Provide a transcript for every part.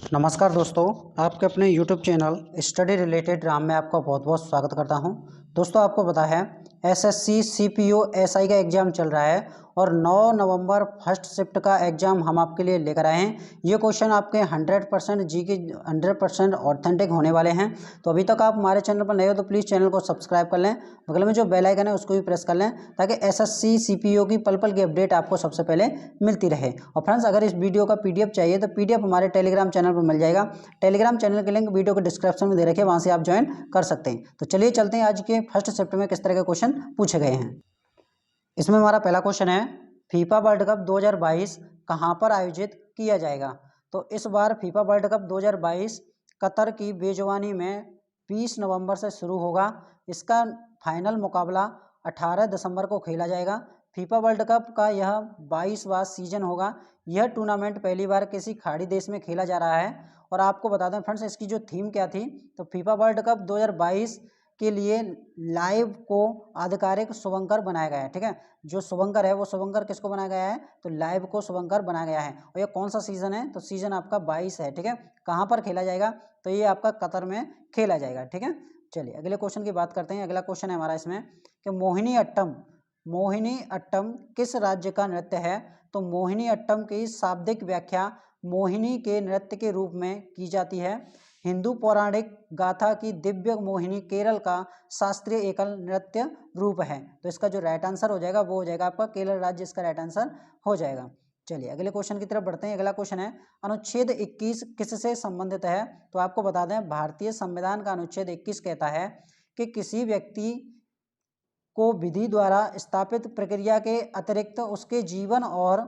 नमस्कार दोस्तों, आपके अपने YouTube channel study related Ram में आपका बहुत बहुत स्वागत करता हूं। दोस्तों, आपको पता है एसएससी सीपीओ एसआई का एग्ज़ाम चल रहा है और 9 नवंबर फर्स्ट शिफ्ट का एग्ज़ाम हम आपके लिए लेकर आए हैं। ये क्वेश्चन आपके 100% जी के 100% ऑथेंटिक होने वाले हैं। तो अभी तक आप हमारे चैनल पर नए हो तो प्लीज़ चैनल को सब्सक्राइब कर लें, बगल में जो बेल आइकन है उसको भी प्रेस कर लें ताकि एसएससी सीपीओ की पल पल की अपडेट आपको सबसे पहले मिलती रहे। और फ्रेंड्स, अगर इस वीडियो का पीडीएफ चाहिए तो पीडीएफ हमारे टेलीग्राम चैनल पर मिल जाएगा। टेलीग्राम चैनल के लिंक वीडियो के डिस्क्रिप्शन में दे रखे हैं, वहाँ से आप ज्वाइन कर सकते हैं। तो चलिए चलते हैं आज के फर्स्ट शिफ्ट में किस तरह के क्वेश्चन पूछे गए हैं। इसमें हमारा पहला क्वेश्चन है, फीफा वर्ल्ड कप 2022 कहाँ पर आयोजित किया जाएगा। तो इस बार फीफा वर्ल्ड कप 2022 कतर की बेजवानी में 20 नवंबर से शुरू होगा। इसका फाइनल मुकाबला 18 दिसंबर को खेला जाएगा। फीफा वर्ल्ड कप का यह 22वां सीजन होगा। यह टूर्नामेंट पहली बार किसी खाड़ी देश में खेला जा रहा है। और आपको बता दें फ्रेंड्स, इसकी जो थीम क्या थी, तो फीफा वर्ल्ड कप 2022 के लिए लाइव को आधिकारिक शुभंकर बनाया गया है। ठीक है, जो शुभंकर है वो शुभंकर किसको बनाया गया है, तो लाइव को शुभंकर बनाया गया है। और ये कौन सा सीजन है, तो सीजन आपका 22 है। ठीक है, कहाँ पर खेला जाएगा, तो ये आपका कतर में खेला जाएगा। ठीक है, चलिए अगले क्वेश्चन की बात करते हैं। अगला क्वेश्चन है हमारा इसमें कि मोहिनी अट्टम किस राज्य का नृत्य है। तो मोहिनी अट्टम की शाब्दिक व्याख्या मोहिनी के नृत्य के रूप में की जाती है। हिंदू पौराणिक गाथा की दिव्य मोहिनी केरल का शास्त्रीय एकल नृत्य रूप है। तो इसका जो राइट आंसर हो जाएगा वो हो जाएगा आपका केरल राज्य, इसका राइट आंसर हो जाएगा। चलिए अगले क्वेश्चन की तरफ बढ़ते हैं। अगला क्वेश्चन है, अनुच्छेद 21 किससे संबंधित है। तो आपको बता दें, भारतीय संविधान का अनुच्छेद 21 कहता है कि किसी व्यक्ति को विधि द्वारा स्थापित प्रक्रिया के अतिरिक्त उसके जीवन और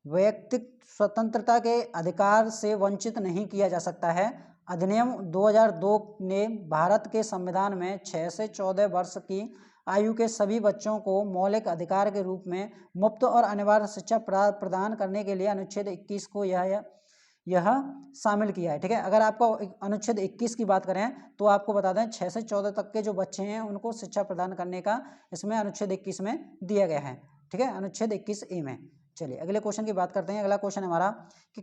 वैयक्तिक स्वतंत्रता के अधिकार से वंचित नहीं किया जा सकता है। अधिनियम 2002 ने भारत के संविधान में 6 से 14 वर्ष की आयु के सभी बच्चों को मौलिक अधिकार के रूप में मुफ्त और अनिवार्य शिक्षा प्रदान करने के लिए अनुच्छेद 21 को यह शामिल किया है। ठीक है, अगर आपको अनुच्छेद 21 की बात करें तो आपको बता दें 6 से 14 तक के जो बच्चे हैं उनको शिक्षा प्रदान करने का इसमें अनुच्छेद 21 में दिया गया है। ठीक है, अनुच्छेद 21A में। चलिए अगले क्वेश्चन की बात करते हैं। अगला क्वेश्चन हमारा कि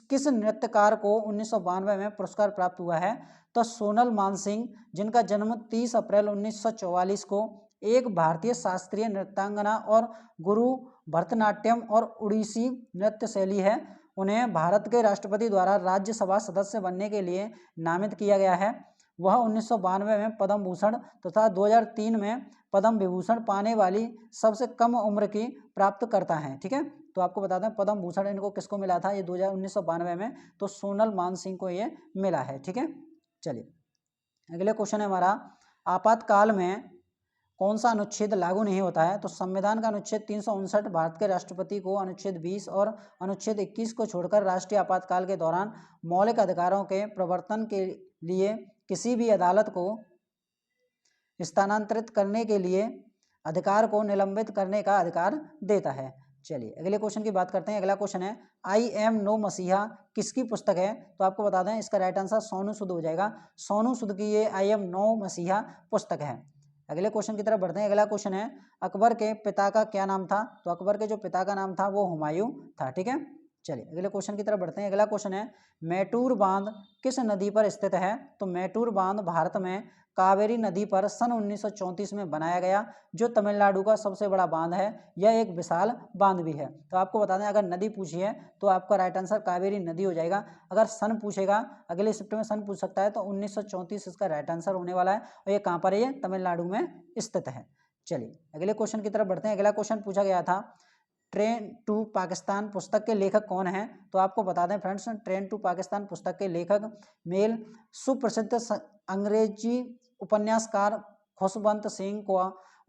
किस नृत्यकार को 1992 में पुरस्कार प्राप्त हुआ है। तो सोनल मानसिंह, जिनका जन्म 30 अप्रैल 1944 को, एक भारतीय शास्त्रीय नृत्यांगना और गुरु भरतनाट्यम और उड़ीसी नृत्य शैली है। उन्हें भारत के राष्ट्रपति द्वारा राज्यसभा सदस्य बनने के लिए नामित किया गया है। वह 1992 में पद्म भूषण तथा 2003 में पद्म विभूषण पाने वाली सबसे कम उम्र की प्राप्त करता है। ठीक है, तो आपको बता दें पद्म भूषण इनको किसको मिला था, ये 1992 में, तो सोनल मानसिंह को ये मिला है। ठीक है, चलिए अगले क्वेश्चन है हमारा, आपातकाल में कौन सा अनुच्छेद लागू नहीं होता है। तो संविधान का अनुच्छेद 359 भारत के राष्ट्रपति को अनुच्छेद 20 और अनुच्छेद 21 को छोड़कर राष्ट्रीय आपातकाल के दौरान मौलिक अधिकारों के प्रवर्तन के लिए किसी भी अदालत को स्थानांतरित करने के लिए अधिकार को निलंबित करने का अधिकार देता है। चलिए अगले क्वेश्चन की बात करते हैं। अगला क्वेश्चन है, आई एम नो मसीहा किसकी पुस्तक है। तो आपको बता दें इसका राइट आंसर सोनू सूद हो जाएगा। सोनू सूद की ये आई एम नो मसीहा पुस्तक है। अगले क्वेश्चन की तरफ बढ़ते हैं। अगला क्वेश्चन है, अकबर के पिता का क्या नाम था। तो अकबर के जो पिता का नाम था वो हुमायूं था। ठीक है, चलिए अगले क्वेश्चन की तरफ बढ़ते हैं। अगला क्वेश्चन है, मैटूर बांध किस नदी पर स्थित है। तो मैटूर बांध भारत में कावेरी नदी पर सन 1934 में बनाया गया, जो तमिलनाडु का सबसे बड़ा बांध है। यह एक विशाल बांध भी है। तो आपको बता दें, अगर नदी पूछी है तो आपका राइट आंसर कावेरी नदी हो जाएगा। अगर सन पूछेगा, अगले शिफ्ट में सन पूछ सकता है, तो 1934 इसका राइट आंसर होने वाला है। और ये कहाँ पर है, ये तमिलनाडु में स्थित है। चलिए अगले क्वेश्चन की तरफ बढ़ते हैं। अगला क्वेश्चन पूछा गया था, ट्रेन टू पाकिस्तान पुस्तक के लेखक कौन हैं। तो आपको बता दें फ्रेंड्स, ट्रेन टू पाकिस्तान पुस्तक के लेखक मेल सुप्रसिद्ध अंग्रेजी उपन्यासकार खुशवंत सिंह को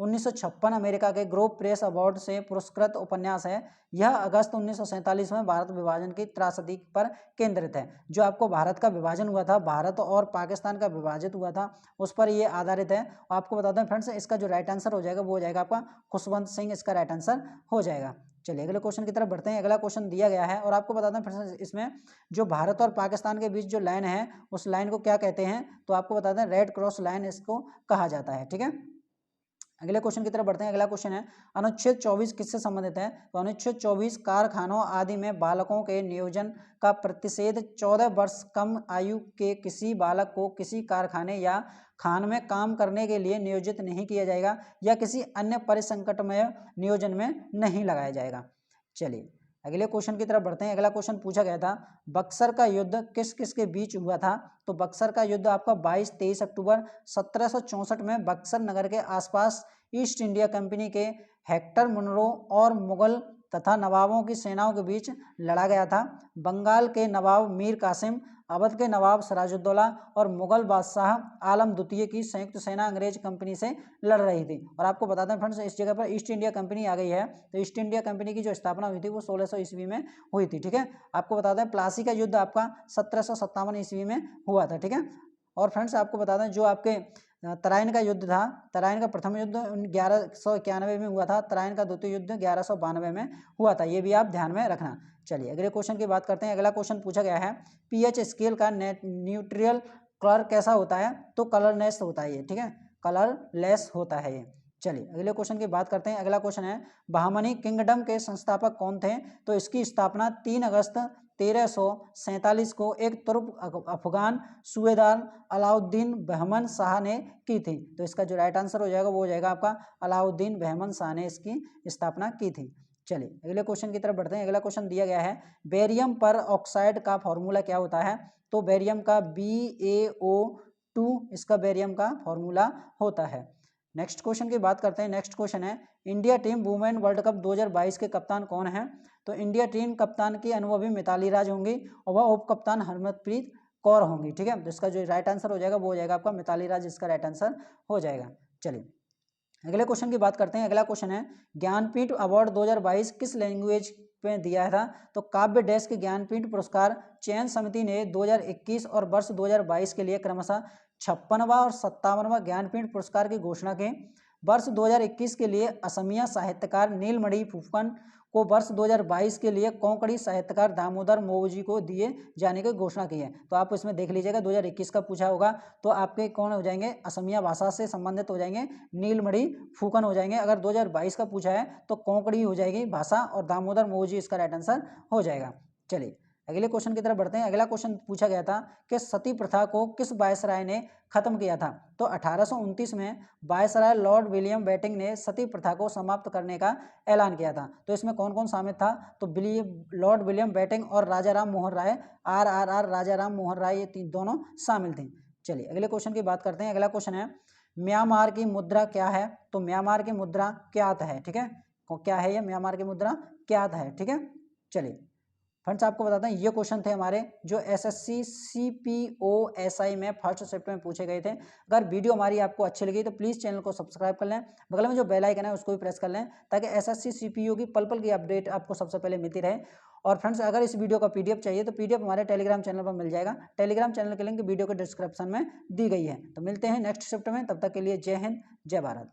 1956 अमेरिका के ग्रोव प्रेस अवार्ड से पुरस्कृत उपन्यास है। यह अगस्त 1947 में भारत विभाजन की त्रासदी पर केंद्रित है। जो आपको भारत का विभाजन हुआ था, भारत और पाकिस्तान का विभाजित हुआ था, उस पर यह आधारित है। आपको बता दें फ्रेंड्स, इसका जो राइट आंसर हो जाएगा वो हो जाएगा आपका खुशवंत सिंह, इसका राइट आंसर हो जाएगा। चलिए अगले क्वेश्चन की तरफ बढ़ते हैं। अगला क्वेश्चन दिया गया है और आपको बता दें फ्रेंड्स, इसमें जो भारत और पाकिस्तान के बीच जो लाइन है उस लाइन को क्या कहते हैं। तो आपको बता दें रेड क्रॉस लाइन इसको कहा जाता है। ठीक है, अगले क्वेश्चन की तरफ बढ़ते हैं। अगला क्वेश्चन है अनुच्छेद 24 किससे संबंधित है? तो अनुच्छेद 24 कारखानों आदि में बालकों के नियोजन का प्रतिषेध 14 वर्ष कम आयु के किसी बालक को किसी कारखाने या खान में काम करने के लिए नियोजित नहीं किया जाएगा या किसी अन्य परिसंकटमय नियोजन में नहीं लगाया जाएगा। चलिए अगले क्वेश्चन की तरफ बढ़ते हैं। अगला क्वेश्चन पूछा गया था बक्सर का युद्ध किस किस के बीच हुआ था? तो बक्सर का युद्ध आपका 22-23 अक्टूबर 1764 में बक्सर नगर के आसपास ईस्ट इंडिया कंपनी के हेक्टर मुनरो और मुगल तथा नवाबों की सेनाओं के बीच लड़ा गया था। बंगाल के नवाब मीर कासिम, अवध के नवाब सिराजुद्दौला और मुगल बादशाह आलम द्वितीय की संयुक्त सेना अंग्रेज कंपनी से लड़ रही थी। और आपको बताते हैं फ्रेंड्स, इस जगह पर ईस्ट इंडिया कंपनी आ गई है। तो ईस्ट इंडिया कंपनी की जो स्थापना हुई थी वो 1600 ईस्वी में हुई थी। ठीक है, आपको बताते हैं प्लासी का युद्ध आपका 1757 ईस्वी में हुआ था। ठीक है, और फ्रेंड्स आपको बता दें जो आपके तराइन का युद्ध था, तराइन का प्रथम युद्ध 1191 में हुआ था, तराइन का द्वितीय युद्ध 1192 में हुआ था। ये भी आप ध्यान में रखना। चलिए अगले क्वेश्चन की बात करते हैं। अगला क्वेश्चन पूछा गया है पीएच स्केल का न्यूट्रल कलर कैसा होता है? तो कलरलेस होता है ये। ठीक है, कलरलेस होता है ये। चलिए अगले क्वेश्चन की बात करते हैं। अगला क्वेश्चन है बहामनी किंगडम के संस्थापक कौन थे? तो इसकी स्थापना 3 अगस्त 1347 को एक तुर्क अफगान सूबेदार अलाउद्दीन बहमन शाह ने की थी। तो इसका जो राइट आंसर हो जाएगा वो हो जाएगा आपका अलाउद्दीन बहमन शाह ने इसकी स्थापना की थी। चलिए अगले क्वेश्चन की तरफ बढ़ते हैं। अगला क्वेश्चन दिया गया है बेरियम पर ऑक्साइड का फॉर्मूला क्या होता है? तो बेरियम का BaO2 इसका बेरियम का फॉर्मूला होता है। नेक्स्ट क्वेश्चन की बात करते हैं। नेक्स्ट क्वेश्चन है India team women world cup 2022 के कप्तान कौन है? तो इंडिया टीम कप्तान की अनुभवी मिताली राज होंगी और वह उप कप्तान हरमनप्रीत कौर होंगी। ठीक है, तो इसका जो राइट आंसर हो जाएगा वो हो जाएगा आपका मिताली राज, इसका राइट आंसर हो जाएगा। चलिए अगले क्वेश्चन की बात करते हैं। अगला क्वेश्चन है ज्ञानपीठ अवार्ड 2022 किस लैंग्वेज में दिया था? तो काव्य डैश के ज्ञानपीठ पुरस्कार चयन समिति ने 2021 और वर्ष 2022 के लिए क्रमशः 56वां और 57वां ज्ञानपीठ पुरस्कार की घोषणा की। वर्ष 2021 के लिए असमिया साहित्यकार नीलमणि फुफन को, वर्ष 2022 के लिए कोंकणी साहित्यकार दामोदर मोवजी को दिए जाने की घोषणा की है। तो आप इसमें देख लीजिएगा 2021 का पूछा होगा तो आपके कौन हो जाएंगे? असमिया भाषा से संबंधित हो जाएंगे नीलमणि फुकन हो जाएंगे। अगर 2022 का पूछा है तो कोंकणी हो जाएगी भाषा और दामोदर मोवजी इसका राइट आंसर हो जाएगा। चलिए अगले क्वेश्चन की तरफ बढ़ते हैं। अगला क्वेश्चन पूछा गया था कि सती प्रथा को किस वायसराय ने खत्म किया था? तो 1829 में वायसराय लॉर्ड विलियम बेटिंग ने सती प्रथा को समाप्त करने का ऐलान किया था। तो इसमें कौन कौन शामिल था? तो लॉर्ड विलियम बेटिंग और राजा राम मोहन राय, RRR राजा राम मोहन राय, ये दोनों शामिल थे। चलिए अगले क्वेश्चन की बात करते हैं। अगला क्वेश्चन है म्यांमार की मुद्रा क्या है? तो म्यांमार की मुद्रा क्यात है। ठीक है, क्या है ये? म्यांमार की मुद्रा क्यात है। ठीक है, चलिए फ्रेंड्स आपको बताते हैं ये क्वेश्चन थे हमारे जो SSC CPO SI में फर्स्ट शिफ्ट में पूछे गए थे। अगर वीडियो हमारी आपको अच्छी लगी तो प्लीज़ चैनल को सब्सक्राइब कर लें, बगल में जो बेल आइकन है उसको भी प्रेस कर लें ताकि SSC CPO की पल पल की अपडेट आपको सबसे पहले मिलती रहे। और फ्रेंड्स अगर इस वीडियो का PDF चाहिए तो PDF हमारे टेलीग्राम चैनल पर मिल जाएगा। टेलीग्राम चैनल के लिंक वीडियो के डिस्क्रिप्शन में दी गई है। तो मिलते हैं नेक्स्ट शिफ्ट में, तब तक के लिए जय हिंद जय भारत।